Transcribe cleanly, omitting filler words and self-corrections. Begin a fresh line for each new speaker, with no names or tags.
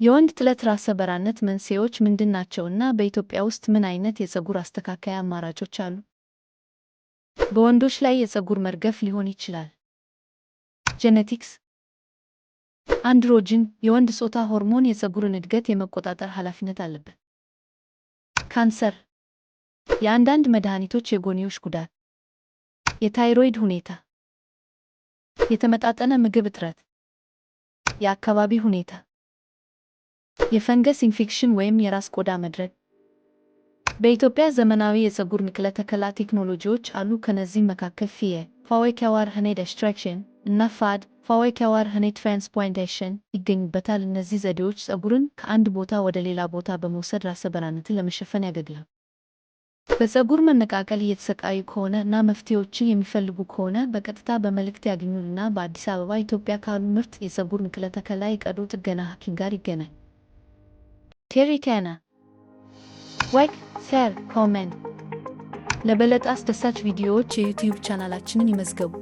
የወንድ ጥለት ራሰ በራነት መንስኤዎች ምንድናቸውና በኢትዮጵያ ውስጥ ምን አይነት የፀጉር አስተካካይ አማራጮች አሉ? በወንዶች ላይ የፀጉር መርገፍ ሊሆን ይችላል። ጄኔቲክስ፣ አንድሮጅን የወንድ ጾታ ሆርሞን የፀጉርን እድገት የመቆጣጠር ኃላፊነት አለበት። ካንሰር፣ የአንዳንድ መድኃኒቶች የጎንዮሽ ጉዳት፣ የታይሮይድ ሁኔታ፣ የተመጣጠነ ምግብ እጥረት፣ የአካባቢ ሁኔታ፣ የፈንገስ ኢንፌክሽን ወይም የራስ ቆዳ መድረቅ። በኢትዮጵያ ዘመናዊ የፀጉር ንቅለ ተከላ ቴክኖሎጂዎች አሉ። ከነዚህም መካከል ፋዌኪያዋር ሄኔድ ኤክስትራክሽን እና ፋዌኪያዋር ሄኔድ ትራንስፕላንቴሽን ይገኙበታል። እነዚህ ዘዴዎች ፀጉርን ከአንድ ቦታ ወደ ሌላ ቦታ በመውሰድ ራሰ በራነትን ለመሸፈን ያገለግላሉ። በፀጉር መነቃቀል እየተሰቃዩ ከሆነ እና መፍትሄዎችን የሚፈልጉ ከሆነ በቀጥታ በመልእክት ያግኙን እና በአዲስ አበባ ኢትዮጵያ ካሉ ምርጥ የፀጉር ንቅለ ተከላ የቀዶ ጥገና ሐኪም ጋር ይገናኙ። ቴሪ ካና ላይክ፣ ሼር፣ ኮሜንት። ለበለጠ አስደሳች ቪዲዮዎች የዩቲዩብ ቻናላችንን ይመዝገቡ።